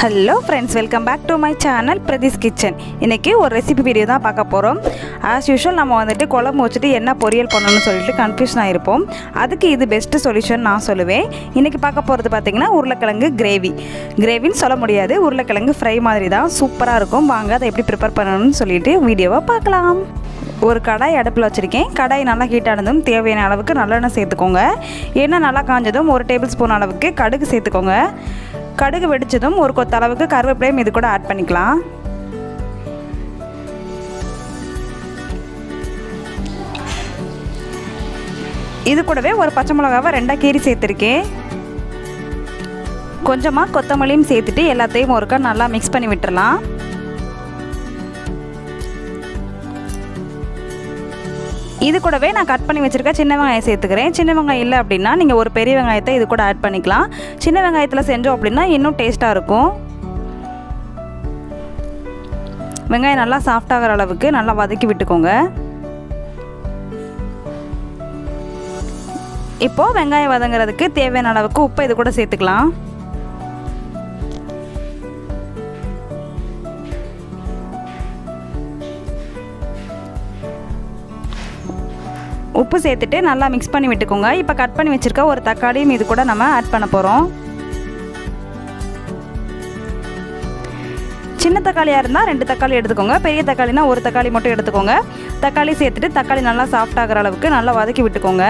Hello friends, welcome back to my channel Pradeesh kitchen. இன்றைக்கி ஒரு recipe video தான் பார்க்க போகிறோம். ஆஸ் யூஷுவல் நம்ம வந்துட்டு குழம்பு வச்சுட்டு என்ன பொரியல் பண்ணணும்னு சொல்லிட்டு கன்ஃபியூஷன் ஆகிருப்போம். அதுக்கு இது பெஸ்ட்டு சொல்யூஷன் நான் சொல்லுவேன். இன்றைக்கி பார்க்க போகிறது பார்த்திங்கன்னா உருளைக்கிழங்கு கிரேவின்னு சொல்ல முடியாது, உருளைக்கிழங்கு ஃப்ரை மாதிரி தான் சூப்பராக இருக்கும். வாங்க அதை எப்படி ப்ரிப்பேர் பண்ணணும்னு சொல்லிட்டு வீடியோவை பார்க்கலாம். ஒரு கடாய் அடுப்பில் வச்சுருக்கேன். கடாய் நல்லா ஹீட் ஆனதும் தேவையான அளவுக்கு நல்லெண்ணெய் சேர்த்துக்கோங்க. எண்ணெய் நல்லா காஞ்சதும் 1 டேபிள் ஸ்பூன் அளவுக்கு கடுகு சேர்த்துக்கோங்க. கடுகு வெடிச்சதும் ஒரு கொத்த அளவுக்கு கருவேப்பிலையும் இது கூட ஆட் பண்ணிக்கலாம். இது கூடவே ஒரு பச்சை மிளகாவை 2 கீரி சேர்த்துருக்கேன். கொஞ்சமாக கொத்தமல்லியும் சேர்த்துட்டு எல்லாத்தையும் ஒருக்கா நல்லா மிக்ஸ் பண்ணி விட்டுறலாம். இது கூடவே நான் கட் பண்ணி வச்சுருக்க சின்ன வெங்காயம் சேர்த்துக்கிறேன். சின்ன வெங்காயம் இல்லை அப்படின்னா நீங்கள் ஒரு பெரிய வெங்காயத்தை இது கூட ஆட் பண்ணிக்கலாம். சின்ன வெங்காயத்தில் செஞ்சோம் அப்படின்னா இன்னும் டேஸ்ட்டாக இருக்கும். வெங்காயம் நல்லா சாஃப்டாகிற அளவுக்கு நல்லா வதக்கி விட்டுக்கோங்க. இப்போது வெங்காயம் வதங்குறதுக்கு தேவையான அளவுக்கு உப்பு இது கூட சேர்த்துக்கலாம். உப்பு சேர்த்துட்டு நல்லா மிக்ஸ் பண்ணி விட்டுக்கோங்க. இப்போ கட் பண்ணி வச்சுருக்க ஒரு தக்காளியும் இது கூட நம்ம ஆட் பண்ண போகிறோம். சின்ன தக்காளியாக இருந்தால் 2 தக்காளி எடுத்துக்கோங்க. பெரிய தக்காளினா 1 தக்காளி மட்டும் எடுத்துக்கோங்க. தக்காளி சேர்த்துட்டு தக்காளி நல்லா சாஃப்ட் ஆகிற அளவுக்கு நல்லா வதக்கி விட்டுக்கோங்க.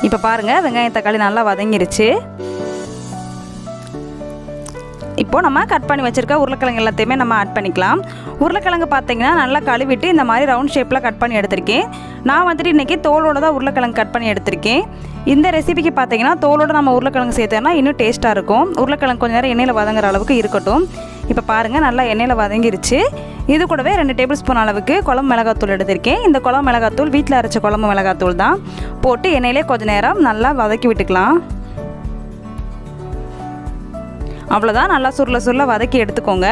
இப்போ பாருங்கள், வெங்காயம் தக்காளி நல்லா வதங்கிருச்சு. இப்போது நம்ம கட் பண்ணி வச்சுருக்க உருளைக்கிழங்கு எல்லாத்தையுமே நம்ம ஆட் பண்ணிக்கலாம். உருளைக்கிழங்கு பார்த்தீங்கன்னா நல்லா கழுவிட்டு இந்த மாதிரி ரவுண்ட் ஷேப்பில் கட் பண்ணி எடுத்திருக்கேன். நான் வந்துட்டு இன்றைக்கி தோலோடு தான் உருளைக்கிழங்கு கட் பண்ணி எடுத்திருக்கேன். இந்த ரெசிபிக்கு பார்த்தீங்கன்னா தோலோடு நம்ம உருளைக்கிழங்கு சேர்த்தோன்னா இன்னும் டேஸ்ட்டாக இருக்கும். உருளைக்கிழங்கு கொஞ்சம் நேரம் எண்ணெயில் வதங்குற அளவுக்கு இருக்கட்டும். இப்போ பாருங்கள், நல்லா எண்ணெயில் வதங்கிருச்சு. இது கூடவே 2 டேபிள் ஸ்பூன் அளவுக்கு குழம்பு மிளகாத்தூள் எடுத்திருக்கேன். இந்த குழம்பு மிளகாத்தூள் வீட்டில் அரைச்ச குழம்பு மிளகாத்தூள் தான். போட்டு எண்ணெயிலே கொஞ்சம் நேரம் நல்லா வதக்கி விட்டுக்கலாம். அவ்வளோதான், நல்லா சுருள வதக்கி எடுத்துக்கோங்க.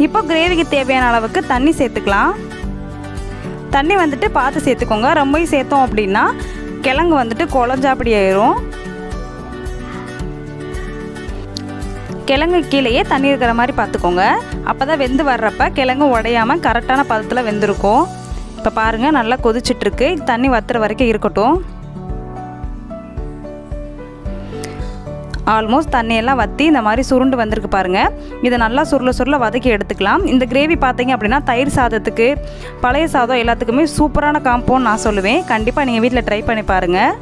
இப்போ கிரேவிக்கு தேவையான அளவுக்கு தண்ணி சேர்த்துக்கலாம். தண்ணி வந்துட்டு பார்த்து சேர்த்துக்கோங்க. ரொம்பவும் சேர்த்தோம் அப்படின்னா கிழங்கு வந்துட்டு குழஞ்சாப்படி ஆயிரும். கிழங்கு கீழேயே தண்ணி இருக்கிற மாதிரி பார்த்துக்கோங்க. அப்போ தான் வெந்து வர்றப்ப கிழங்கு உடையாமல் கரெக்டான பதத்தில் வெந்திருக்கும். இப்போ பாருங்கள், நல்லா கொதிச்சிட்ருக்கு. தண்ணி வத்துற வரைக்கும் இருக்கட்டும். ஆல்மோஸ்ட் தண்ணியெல்லாம் வற்றி இந்த மாதிரி சுருண்டு வந்திருக்கு பாருங்கள். இதை நல்லா சுருள வதக்கி எடுத்துக்கலாம். இந்த கிரேவி பார்த்தீங்க அப்படின்னா தயிர் சாதத்துக்கு, பழைய சாதம் எல்லாத்துக்குமே சூப்பரான காம்போன்னு நான் சொல்லுவேன். கண்டிப்பாக நீங்கள் வீட்டில் ட்ரை பண்ணி பாருங்கள்.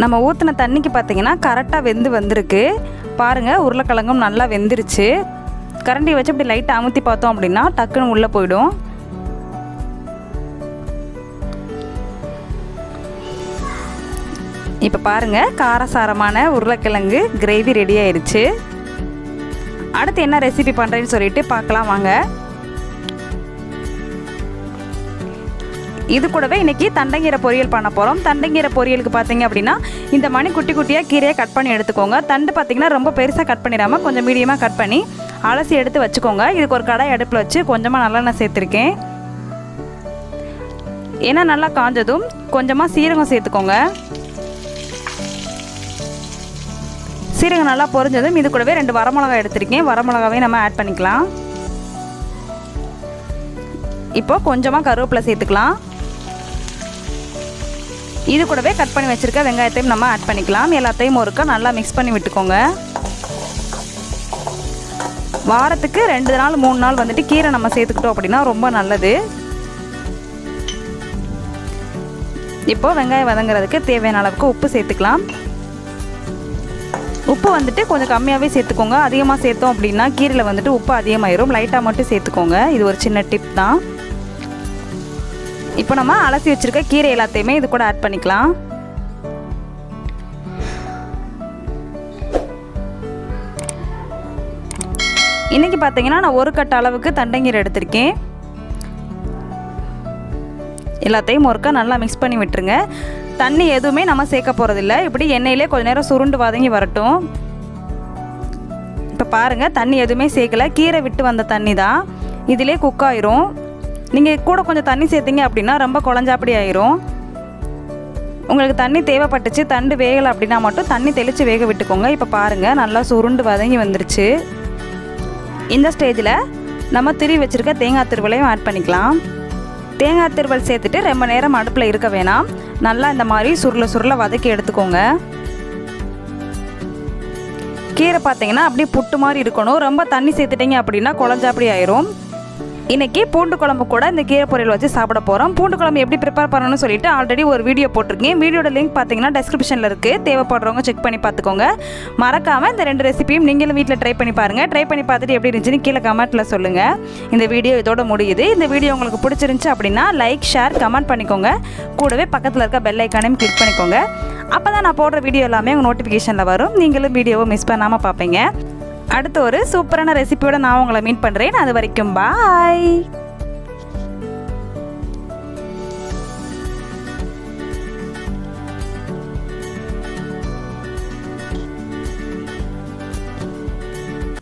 நம்ம ஊற்றின தண்ணிக்கு பார்த்தீங்கன்னா கரெக்டாக வெந்து வந்திருக்கு பாருங்கள். உருளைக்கிழங்கும் நல்லா வெந்துருச்சு. கரண்டி வச்சு இப்படி லைட்டாக அமுத்தி பார்த்தோம் அப்படின்னா டக்குன்னு உள்ளே போயிடும். இப்போ பாருங்கள், காரசாரமான உருளைக்கிழங்கு கிரேவி ரெடி ஆயிடுச்சு. அடுத்து என்ன ரெசிபி பண்ணுறேன்னு சொல்லிட்டு பார்க்கலாம் வாங்க. இது கூடவே இன்றைக்கி தண்டங்கீரை பொரியல் பண்ண போகிறோம். தண்டங்கீரை பொரியலுக்கு பார்த்தீங்க அப்படின்னா இந்த மணி குட்டி குட்டியாக கீரையை கட் பண்ணி எடுத்துக்கோங்க. தண்டு பார்த்திங்கன்னா ரொம்ப பெருசாக கட் பண்ணிடாமல் கொஞ்சம் மீடியமாக கட் பண்ணி அலசி எடுத்து வச்சுக்கோங்க. இதுக்கு ஒரு கடாய் அடுப்பில் வச்சு கொஞ்சமாக நல்லெண்ணெய் சேர்த்துருக்கேன். எண்ணெய் நல்லா காஞ்சதும் கொஞ்சமாக சீரகம் சேர்த்துக்கோங்க. சீரகம் நல்லா பொரிஞ்சதும் இது கூடவே 2 வரமிளகாய் எடுத்திருக்கேன். வரமிளகாவையும் நம்ம ஆட் பண்ணிக்கலாம். இப்போ கொஞ்சமாக கருவேப்பிலை சேர்த்துக்கலாம். இது கூடவே கட் பண்ணி வச்சுருக்க வெங்காயத்தையும் நம்ம ஆட் பண்ணிக்கலாம். எல்லாத்தையும் ஒருக்கா நல்லா மிக்ஸ் பண்ணி விட்டுக்கோங்க. வாரத்துக்கு 2 நாள் 3 நாள் வந்துட்டு கீரை நம்ம சேர்த்துக்கிட்டோம் அப்படின்னா ரொம்ப நல்லது. இப்போது வெங்காயம் வதங்குறதுக்கு தேவையான அளவுக்கு உப்பு சேர்த்துக்கலாம். உப்பு வந்துட்டு கொஞ்சம் கம்மியாகவே சேர்த்துக்கோங்க. அதிகமாக சேர்த்தோம் அப்படின்னா கீரையில் வந்துட்டு உப்பு அதிகமாகிடும். லைட்டாக மட்டும் சேர்த்துக்கோங்க. இது ஒரு சின்ன டிப் தான். இப்போ நம்ம அலசி வச்சுருக்க கீரை எல்லாத்தையுமே இது கூட ஆட் பண்ணிக்கலாம். இன்றைக்கி பார்த்தீங்கன்னா நான் 1 கட்டு அளவுக்கு தண்டங்கீரை எடுத்திருக்கேன். எல்லாத்தையும் ஒருக்கா நல்லா மிக்ஸ் பண்ணி விட்டுருங்க. தண்ணி எதுவுமே நம்ம சேர்க்க போகிறதில்ல. இப்படி எண்ணெயிலே கொஞ்சம் நேரம் சுருண்டு வதங்கி வரட்டும். இப்போ பாருங்கள், தண்ணி எதுவுமே சேர்க்கல. கீரை விட்டு வந்த தண்ணி தான் இதிலே குக் ஆயிரும். நீங்கள் கூட கொஞ்சம் தண்ணி சேர்த்திங்க அப்படின்னா ரொம்ப குழஞ்சாப்படி ஆயிரும். உங்களுக்கு தண்ணி தேவைப்பட்டுச்சு, தண்டு வேகலை அப்படின்னா மட்டும் தண்ணி தெளித்து வேக விட்டுக்கோங்க. இப்போ பாருங்கள் நல்லா சுருண்டு வதங்கி வந்துருச்சு. இந்த ஸ்டேஜில் நம்ம திருவி வச்சுருக்க தேங்காய் துருவலையும் ஆட் பண்ணிக்கலாம். தேங்காய் துருவல் சேர்த்துட்டு ரொம்ப நேரம் அடுப்பில் இருக்க வேணாம். நல்லா இந்த மாதிரி சுருள வதக்கி எடுத்துக்கோங்க. கீரை பார்த்தீங்கன்னா அப்படியே புட்டு மாதிரி இருக்கணும். ரொம்ப தண்ணி சேர்த்துட்டிங்க அப்படின்னா குழஞ்சாப்படி ஆயிரும். இன்றைக்கி பூண்டு குழம்பு கூட இந்த கீரை பொரியல் வச்சு சாப்பிட போகிறோம். பூண்டு குழம்பு எப்படி ப்ரிப்பேர் பண்ணணும்னு சொல்லிட்டு ஆல்ரெடி ஒரு வீடியோ போட்டிருக்கேன். வீடியோட லிங்க் பார்த்தீங்கன்னா டெஸ்கிரிப்ஷனில் இருக்குது. தேவைப்படுறவங்க செக் பண்ணி பார்த்துக்கோங்க. மறக்காமல் இந்த 2 ரெசிபியும் நீங்களும் வீட்டில் ட்ரை பண்ணி பாருங்கள். ட்ரை பண்ணி பார்த்துட்டு எப்படி இருந்துச்சுன்னு கீழே கமெண்ட்டில் சொல்லுங்கள். இந்த வீடியோ இதோட முடியுது. இந்த வீடியோ உங்களுக்கு பிடிச்சிருந்துச்சு அப்படின்னா லைக், ஷேர், கமெண்ட் பண்ணிக்கோங்க. கூடவே பக்கத்தில் இருக்க பெல் ஐக்கானையும் கிளிக் பண்ணிக்கோங்க. அப்போ தான் நான் போடுற வீடியோ எல்லாமே உங்கள் நோட்டிஃபிகேஷனில் வரும். நீங்களும் வீடியோவை மிஸ் பண்ணாமல் பார்ப்பீங்க. அடுத்த ஒரு சூப்பரான ரெசிபியோட நான் உங்களை மீட் பண்ணுறேன். அது வரைக்கும் பாய்.